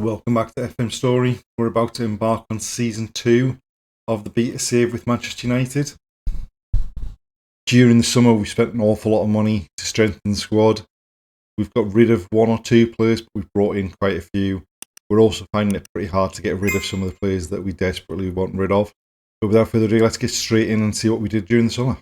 welcome back to FM Storey. We're about to embark on Season 2 of the Beta Save with Manchester United. During the summer, we spent an awful lot of money to strengthen the squad. We've got rid of one or two players, but we've brought in quite a few. We're also finding it pretty hard to get rid of some of the players that we desperately want rid of. But without further ado, let's get straight in and see what we did during the summer.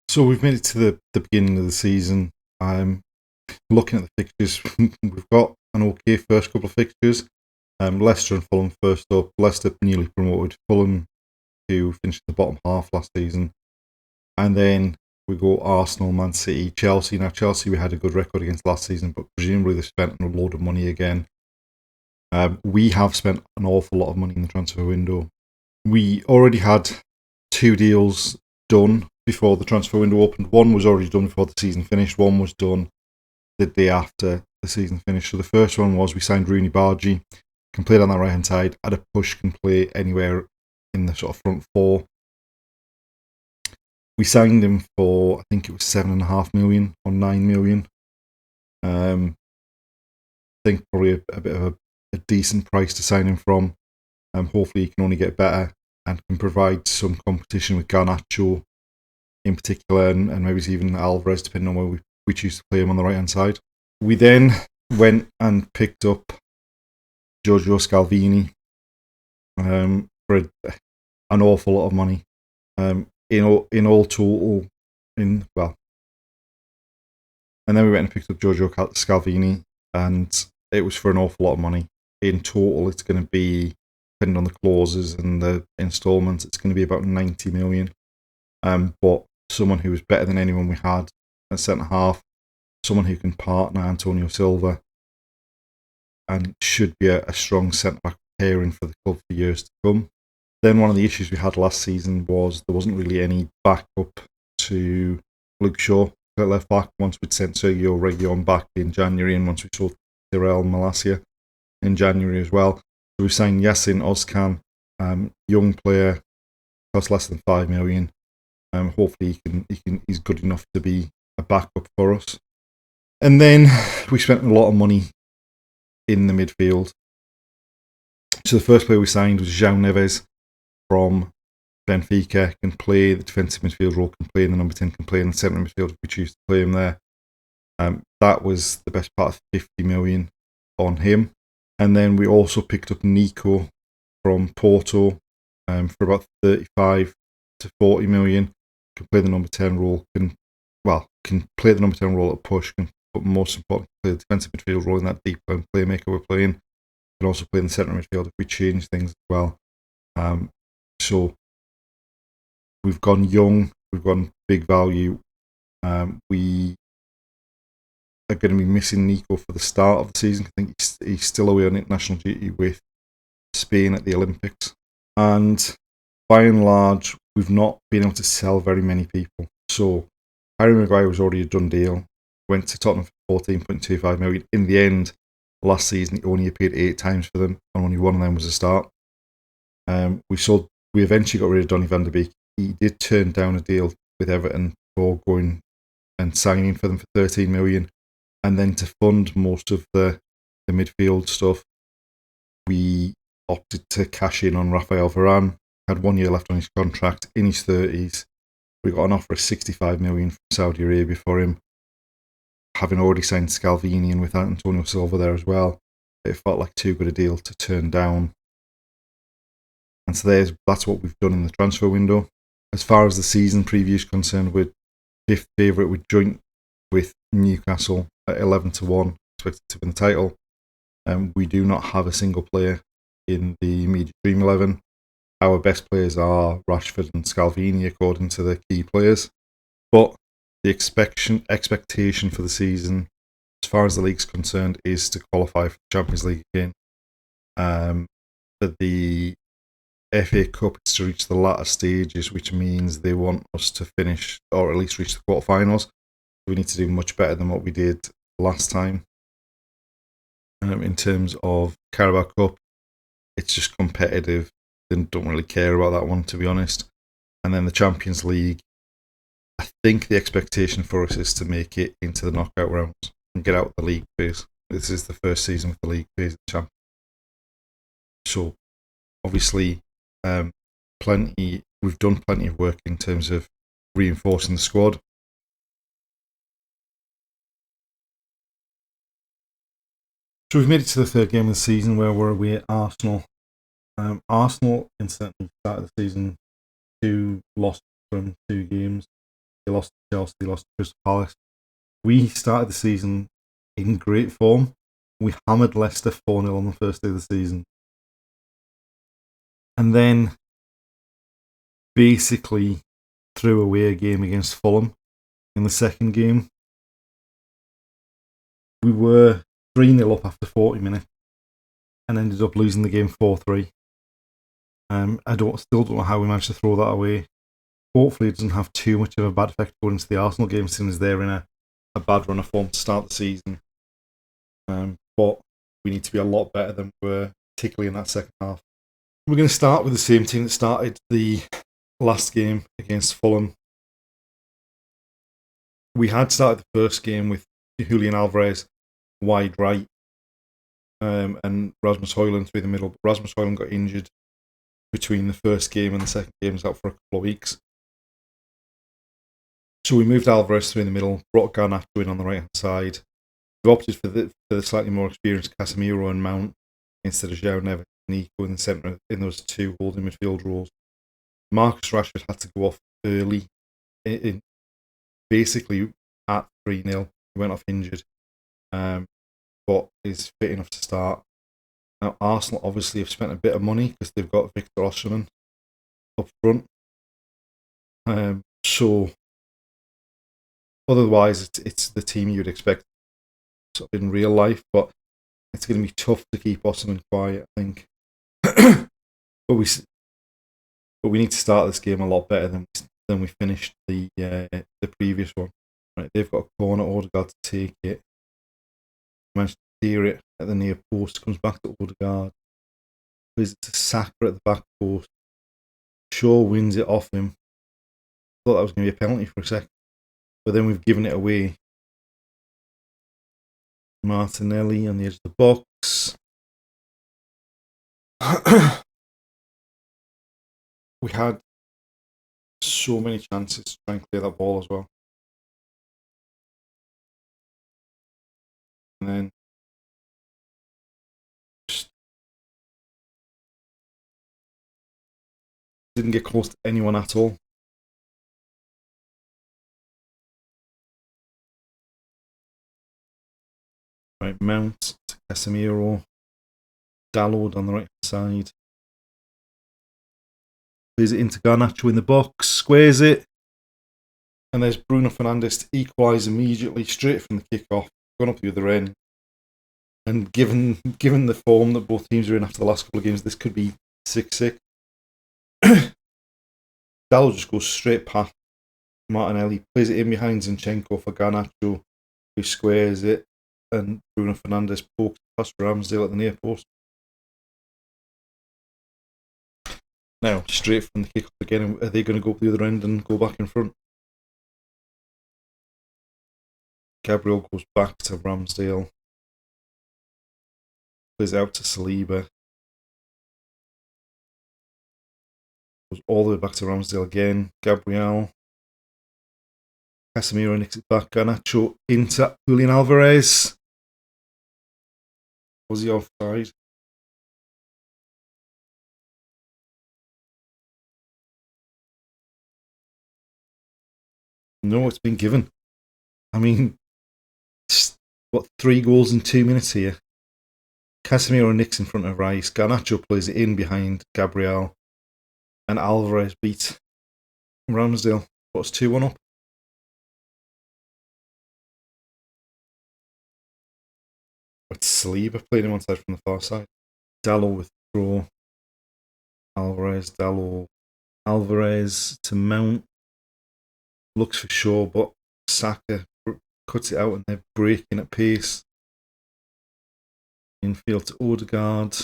So we've made it to the beginning of the season. I'm looking at the fixtures. We've got an okay first couple of fixtures. Leicester and Fulham first up. Leicester newly promoted. Fulham, who finished in the bottom half last season. And then we go Arsenal, Man City, Chelsea. Now Chelsea, we had a good record against last season, but presumably they spent a load of money again. We have spent an awful lot of money in the transfer window. We already had 2 deals done before the transfer window opened. One was already done before the season finished. One was done the day after the season finished. So the first one was we signed Rooney Bargy, can play on that right hand side. At a push, can play anywhere in the sort of front four. We signed him for, I think it was 7.5 million or 9 million. I think probably a bit of a decent price to sign him from. Hopefully he can only get better and can provide some competition with Garnacho in particular, and maybe even Alvarez, depending on where we choose to play him on the right hand side. We then went and picked up Giorgio Scalvini for an awful lot of money. In all total, and then we went and picked up Giorgio Scalvini, and it was for an awful lot of money. In total, it's going to be, depending on the clauses and the instalments, it's going to be about 90 million. But someone who was better than anyone we had at centre half, someone who can partner Antonio Silva, and should be a strong centre back pairing for the club for years to come. Then one of the issues we had last season was there wasn't really any backup to Luke Shaw at left back. Once we'd sent Sergio Reguilon back in January, and once we sold Tyrell Malacia in January as well. So we signed Yasin Ozcan, young player, cost less than 5 million. Hopefully he's good enough to be a backup for us. And then we spent a lot of money in the midfield. So the first player we signed was João Neves from Benfica. Can play the defensive midfield role, can play in the number 10, can play in the centre midfield if we choose to play him there. That was the best part of 50 million on him. And then we also picked up Nico from Porto for about 35 to 40 million. Can play the number 10 role, can play the number 10 role at push, but most importantly, play the defensive midfield role in that deep playmaker we're playing. Can also play in the centre midfield if we change things as well. So we've gone young, we've gone big value. We are going to be missing Nico for the start of the season. I think he's still away on international duty with Spain at the Olympics. And by and large, we've not been able to sell very many people. So Harry Maguire was already a done deal. Went to Tottenham for 14.25 million. In the end, last season he only appeared 8 times for them, and only one of them was a start. We eventually got rid of Donny van de Beek. He did turn down a deal with Everton for going and signing for them for 13 million. And then to fund most of the midfield stuff, we opted to cash in on Rafael Varane. Had 1 year left on his contract, in his 30s. We got an offer of 65 million from Saudi Arabia for him. Having already signed Scalvini and with Antonio Silva there as well, it felt like too good a deal to turn down. And so that's what we've done in the transfer window. As far as the season preview is concerned, we're 5th favourite. We're joint with Newcastle at 11-1, expected to win the title. We do not have a single player in the immediate Dream 11. Our best players are Rashford and Scalvini, according to the key players. But the expectation for the season, as far as the league's concerned, is to qualify for the Champions League again. For the FA Cup, it's to reach the latter stages, which means they want us to finish, or at least reach the quarterfinals. We need to do much better than what we did last time. In terms of Carabao Cup, it's just competitive. they don't really care about that one, to be honest. And then the Champions League, I think the expectation for us is to make it into the knockout rounds and get out of the league phase. This is the first season with the league phase of the Champions. So obviously, we've done plenty of work in terms of reinforcing the squad. So we've made it to the third game of the season where we're away at Arsenal. Arsenal incidentally started the season 2 lost from 2 games. They lost to Chelsea, they lost to Crystal Palace. We started the season in great form. We hammered Leicester 4-0 on the first day of the season. And then basically threw away a game against Fulham in the second game. We were 3-0 up after 40 minutes and ended up losing the game 4-3. I still don't know how we managed to throw that away. Hopefully it doesn't have too much of a bad effect going into the Arsenal game, since they're in a bad run of form to start the season. But we need to be a lot better than we were, particularly in that second half. We're going to start with the same team that started the last game against Fulham. We had started the first game with Julian Alvarez wide right and Rasmus Højlund through the middle. But Rasmus Højlund got injured between the first game and the second game. He was out for a couple of weeks. So we moved Alvarez through the middle, brought Garnacho in on the right hand side. We opted for the slightly more experienced Casemiro and Mount instead of João Neves and Nico in the centre in those 2 holding midfield roles. Marcus Rashford had to go off early, basically at 3-0. He went off injured, but is fit enough to start. Now, Arsenal obviously have spent a bit of money because they've got Victor Osimhen up front. So, otherwise, it's the team you'd expect sort of in real life, but it's going to be tough to keep Osimhen quiet, I think. but we need to start this game a lot better than we finished the previous one. Right, they've got a corner, Odegaard to take it. Managed to clear it at the near post, comes back to Odegaard. Visits a Saka at the back post. Shaw wins it off him. Thought that was going to be a penalty for a second, but then we've given it away. Martinelli on the edge of the box. We had so many chances to try and clear that ball as well. And then just didn't get close to anyone at all. Right, Mount to Casemiro. Dalot on the right side. Plays it into Garnacho in the box. Squares it. And there's Bruno Fernandes to equalise immediately, straight from the kick-off. Gone up the other end. And given the form that both teams are in after the last couple of games, this could be 6-6. Dalot just goes straight past Martinelli. Plays it in behind Zinchenko for Garnacho, who squares it. And Bruno Fernandes pokes past Ramsdale at the near post. Now, straight from the kick-off again, are they going to go up the other end and go back in front? Gabriel goes back to Ramsdale. Plays out to Saliba. Goes all the way back to Ramsdale again. Gabriel. Casemiro nicks it back. Garnacho into Julian Alvarez. Was he offside? No, it's been given. I mean, 3 goals in 2 minutes here. Casemiro nicks in front of Rice. Garnacho plays it in behind Gabriel. And Alvarez beats Ramsdale. What's 2-1 up? It's Saliba playing him on side from the far side. Dalot withdraw. Alvarez, Dalot. Alvarez to Mount. Looks for Shaw, but Saka cuts it out and they're breaking at pace. Infield to Odegaard.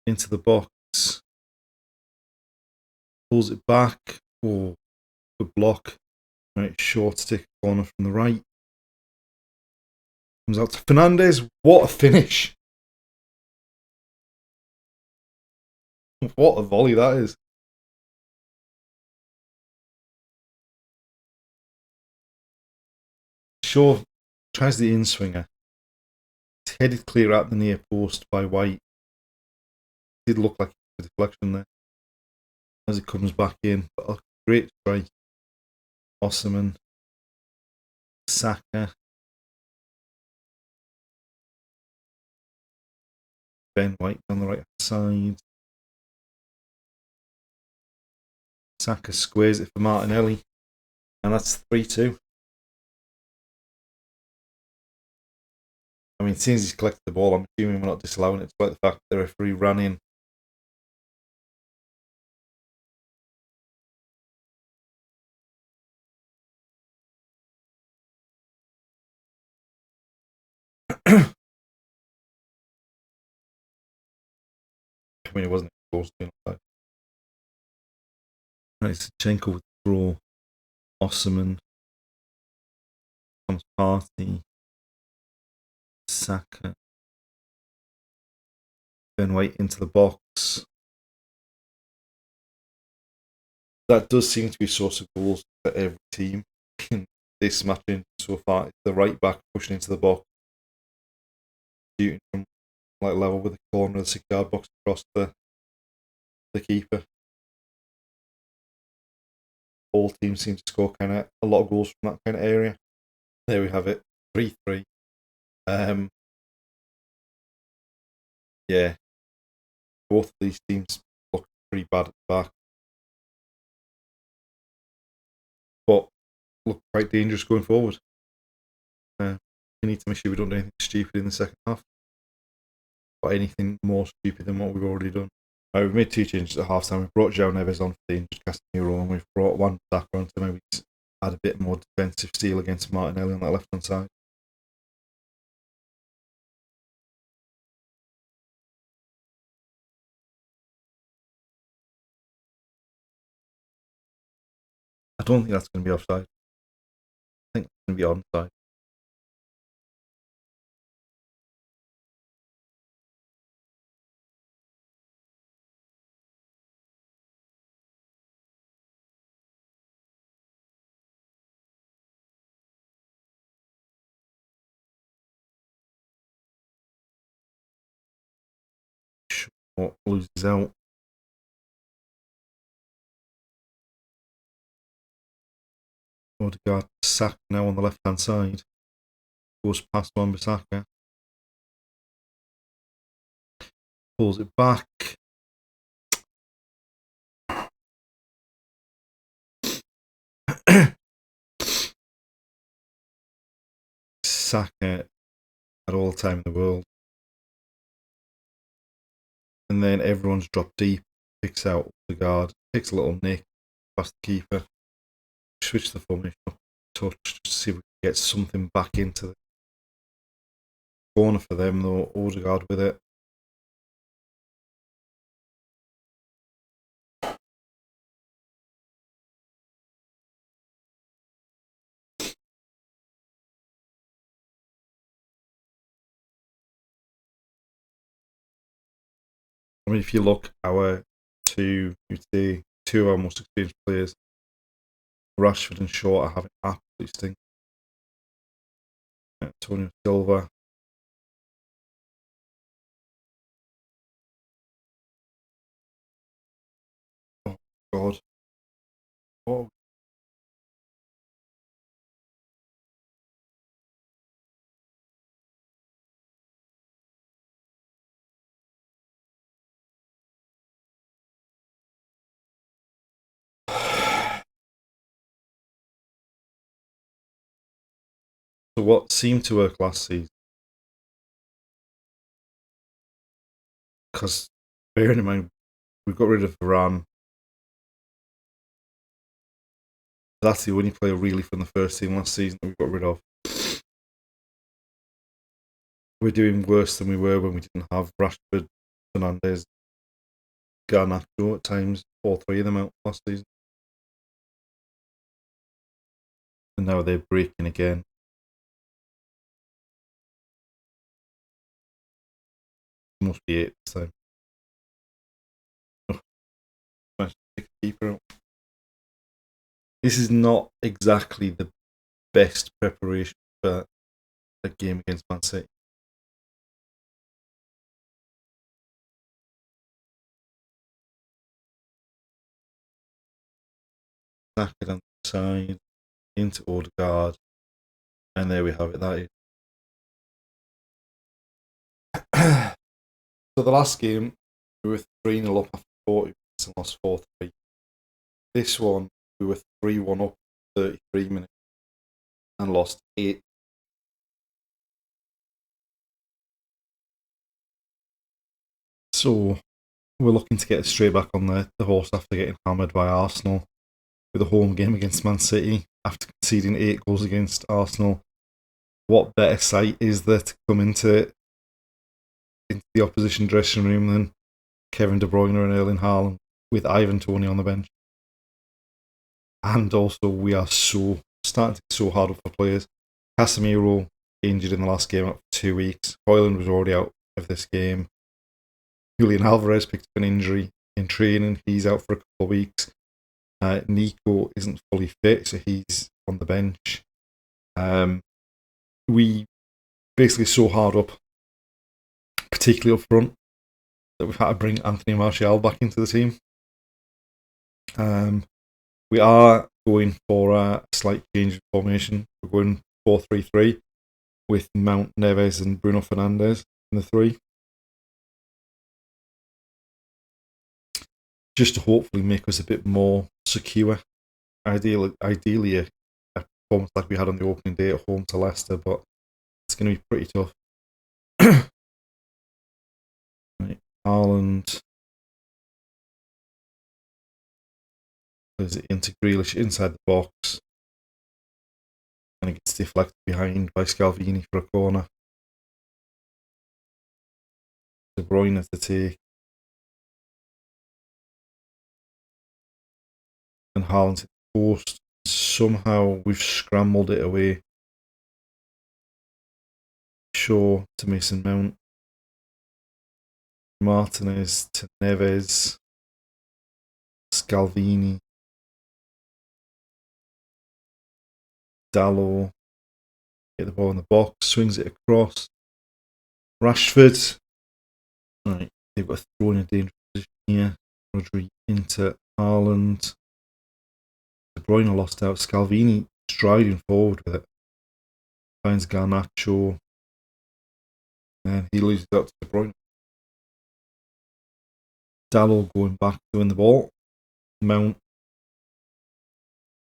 Into the box. Pulls it back. Oh, good block. Right, short stick corner from the right. Comes out to Fernandez. What a finish. What a volley that is. Shaw tries the in swinger. It's headed clear out the near post by White. Did look like a deflection there as it comes back in. But a great strike. Osserman. Saka. Ben White on the right side. Saka squares it for Martinelli. And that's 3-2. I mean, as soon as he's collected the ball, I'm assuming we're not disallowing it, despite the fact that the referee ran in. I mean, it wasn't supposed to be. Right, Zinchenko with the draw. Osserman. Comes Partey. Saka. Ben White into the box. That does seem to be a source of goals for every team in this match so far. It's the right back pushing into the box, shooting from like level with the corner of the 6-yard box across the keeper. All teams seem to score kind of a lot of goals from that kind of area. There we have it, 3-3. Yeah, both of these teams look pretty bad at the back, but look quite dangerous going forward. We need to make sure we don't do anything stupid in the second half, or anything more stupid than what we've already done. We've made 2 changes at half time. We've brought João Neves on for the injured Casemiro, and we've brought one Saka on to maybe add a bit more defensive steel against Martinelli on that left hand side. I don't think that's going to be offside. I think it's going to be onside. Shaw loses out. Odegaard, Saka now on the left hand side. Goes past Wan-Bissaka. Pulls it back. Saka at all the time in the world. And then everyone's dropped deep. Picks out the guard. Takes a little nick past the keeper. Switch the formation up. Touch. Just to see if we can get something back into the corner for them though. Odegaard with it. I mean, if you look, our two of our most experienced players, Rashford and Shaw, are having absolutely stink. Antonio Silva. Oh God. Oh. So what seemed to work last season, because bearing in mind we got rid of Varane, that's the only player really from the first team last season that we got rid of. We're doing worse than we were when we didn't have Rashford, Fernandez, Garnacho at times, all three of them out last season. And now they're breaking again. Must be 8 this time. Nice to take a keeper out. This is not exactly the best preparation for a game against Man City. Back it on the side, into Odegaard, and there we have it. That is. So the last game, we were 3-0 up after 40 minutes and lost 4-3. This one, we were 3-1 up 33 minutes and lost 8. So we're looking to get straight back on the horse after getting hammered by Arsenal with a home game against Man City after conceding 8 goals against Arsenal. What better sight is there to come into the opposition dressing room than Kevin De Bruyne and Erling Haaland with Ivan Toney on the bench? And also, we are starting to get so hard up for players. Casemiro injured in the last game for 2 weeks. Højlund was already out of this game. Julian Alvarez picked up an injury in training. He's out for a couple of weeks. Nico isn't fully fit, so he's on the bench. We basically so hard up, particularly up front, that we've had to bring Anthony Martial back into the team. We are going for a slight change in formation. We're going 4-3-3 with Mount, Neves and Bruno Fernandes in the 3. Just to hopefully make us a bit more secure. Ideally a performance like we had on the opening day at home to Leicester, but it's going to be pretty tough. Right, Haaland. There's it into Grealish inside the box. And it gets deflected behind by Scalvini for a corner. De Bruyne at the take. And Haaland hit the post. Somehow we've scrambled it away. Shaw to Mason Mount. Martinez to Neves. Scalvini. Dalot. Get the ball in the box. Swings it across. Rashford. Right, they've got a throw in a dangerous position here. Rodri into Haaland. De Bruyne lost out. Scalvini striding forward with it. Finds Garnacho. And he loses out to De Bruyne. Dalot going back to win the ball. Mount.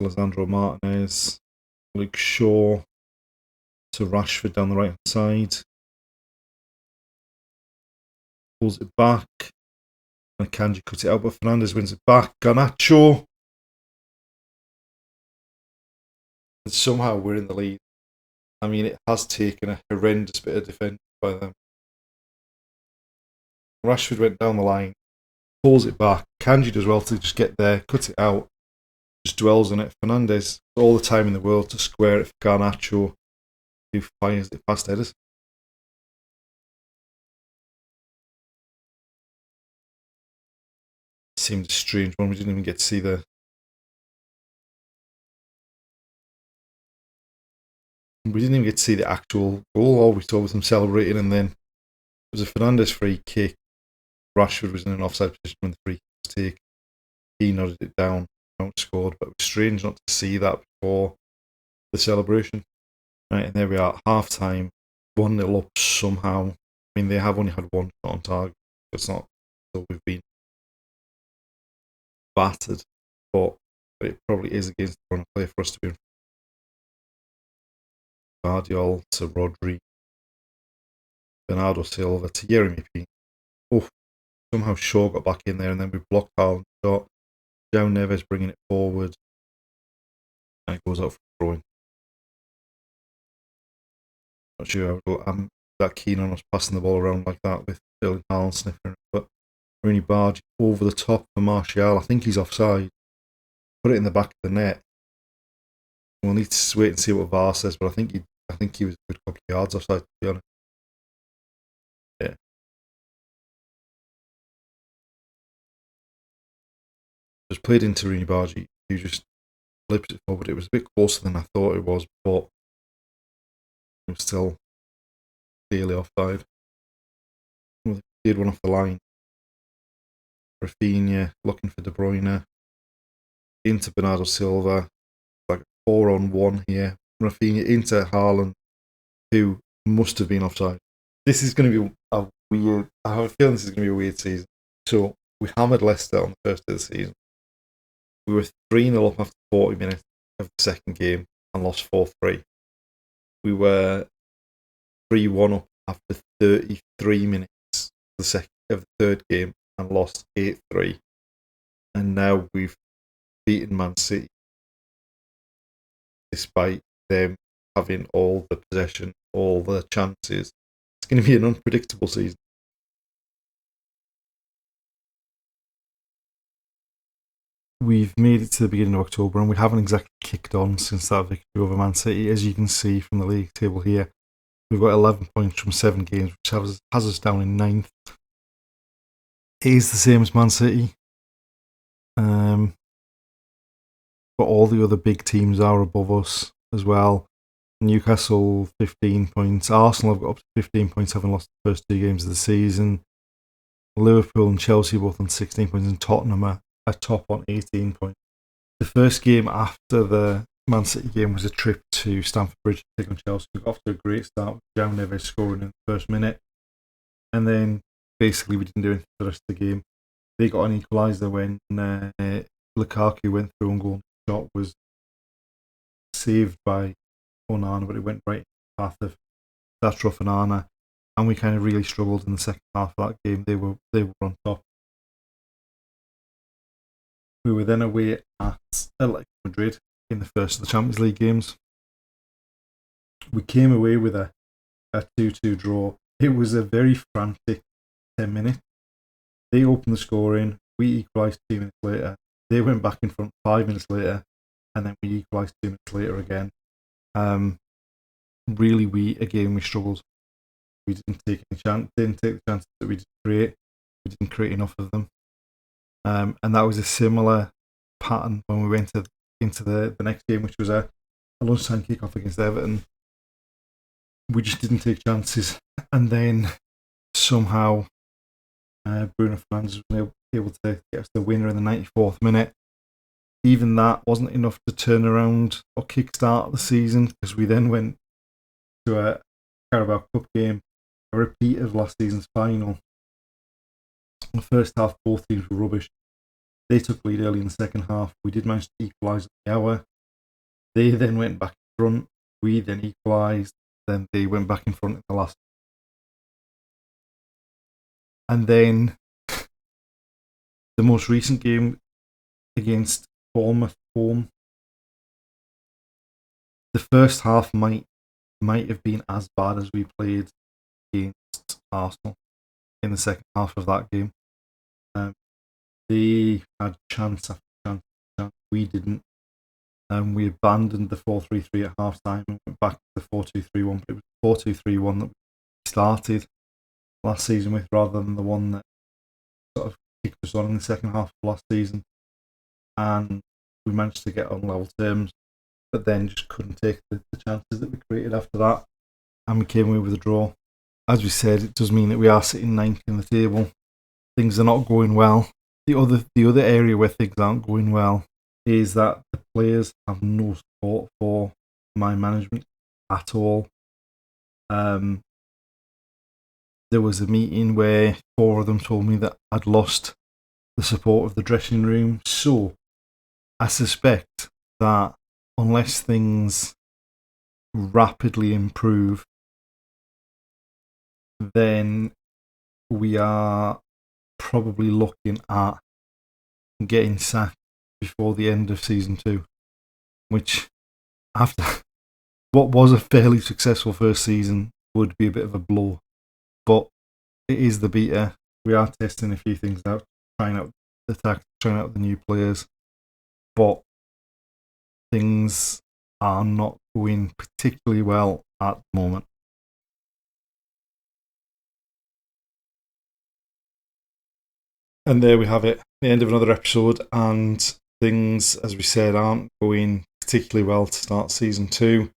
Alessandro Martinez. Luke Shaw to Rashford down the right hand side. Pulls it back. And Kanji cuts it out, but Fernandes wins it back. Garnacho. And somehow we're in the lead. I mean, it has taken a horrendous bit of defending by them. Rashford went down the line, pulls it back. Kanji does well to just get there, cuts it out, just dwells on it. Fernandes, all the time in the world to square it for Garnacho, who fires it past headers. It seemed a strange one. We didn't even get to see the. We didn't even get to see the actual goal. All we saw was them celebrating, and then it was a Fernandes free kick. Rashford was in an offside position when the free kick was taken. He nodded it down, outscored, but it was strange not to see that before the celebration. Right, and there we are, half time, 1-0 up somehow. I mean, they have only had one shot on target. It's not so we've been battered, but it probably is against the run of play for us to be in. Guardiola to Rodri, Bernardo Silva to Yeremy Pino. Oh, somehow Shaw got back in there, and then we blocked Haaland's shot. João Neves bringing it forward, and it goes out for throwing. Not sure I'm that keen on us passing the ball around like that with Erling Haaland sniffing it, but Rooney Barge over the top for Martial. I think he's offside. Put it in the back of the net. We'll need to wait and see what VAR says, but I think he was a good couple of yards offside, to be honest. Yeah. Just played into Rooney Barge. He just flipped it forward. It was a bit closer than I thought it was, but it was still clearly offside. Well, he did one off the line. Rafinha looking for De Bruyne. Into Bernardo Silva. Like 4-on-1 here. Rafinha into Haaland, who must have been offside. This is going to be a weird... I have a feeling this is going to be a weird season. So, we hammered Leicester on the first day of the season. We were 3-0 up after 40 minutes of the second game and lost 4-3. We were 3-1 up after 33 minutes of the third game and lost 8-3. And now we've beaten Man City despite them having all the possession, all the chances. It's going to be an unpredictable season. We've made it to the beginning of October and we haven't exactly kicked on since that victory over Man City. As you can see from the league table here, we've got 11 points from 7 games, which has us down in 9th. It is the same as Man City. But all the other big teams are above us as well. Newcastle, 15 points. Arsenal have got up to 15 points, having lost the first 2 games of the season. Liverpool and Chelsea both on 16 points, and Tottenham are top on 18 points. The first game after the Man City game was a trip to Stamford Bridge to take on Chelsea. We got off to a great start with João Neves scoring in the first minute. And then basically we didn't do anything for the rest of the game. They got an equaliser when Lukaku went through and goal. Shot was saved by Onana, but it went right in the path of Datro Onana, and we kind of really struggled in the second half of that game. They were on top. We were then away at Atletico Madrid in the first of the Champions League games. We came away with a 2-2 draw. It was a very frantic 10 minutes. They opened the scoring. We equalised 2 minutes later. They went back in front 5 minutes later, and then we equalised 2 minutes later again. Really, we struggled. We didn't take the chances that we did create. We didn't create enough of them. And that was a similar pattern when we went into the next game, which was a lunchtime kick-off against Everton. We just didn't take chances. And then somehow Bruno Fernandes was able to get us the winner in the 94th minute. Even that wasn't enough to turn around or kickstart the season, because we then went to a Carabao Cup game, a repeat of last season's final. In the first half, both teams were rubbish. They took lead early in the second half. We did manage to equalise at the hour. They then went back in front. We then equalised. Then they went back in front in the last. And then the most recent game against Bournemouth home, the first half might have been as bad as we played against Arsenal in the second half of that game. They had chance after chance after chance. We didn't. We abandoned the 4-3-3 at half time and went back to the 4-2-3-1, but it was the 4-2-3-1 that we started last season with, rather than the one that sort of kicked us on in the second half of last season. And we managed to get on level terms, but then just couldn't take the chances that we created after that, and we came away with a draw. As we said, it does mean that we are sitting 9th in the table. Things are not going well. The other area where things aren't going well is that the players have no support for my management at all. There was a meeting where 4 of them told me that I'd lost the support of the dressing room. So I suspect that unless things rapidly improve, then we are probably looking at getting sacked before the end of season 2, which, after what was a fairly successful first season, would be a bit of a blow. But it is the beta. We are testing a few things out, trying out the tactics, trying out the new players, but things are not going particularly well at the moment. And there we have it, the end of another episode, and things, as we said, aren't going particularly well to start season 2.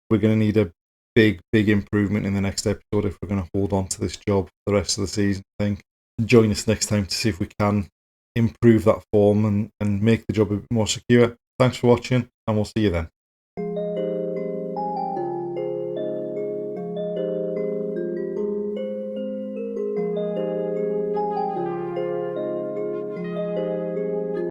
We're going to need a big improvement in the next episode if we're going to hold on to this job for the rest of the season, I think. Join us next time to see if we can improve that form and make the job a bit more secure. Thanks for watching, and we'll see you then.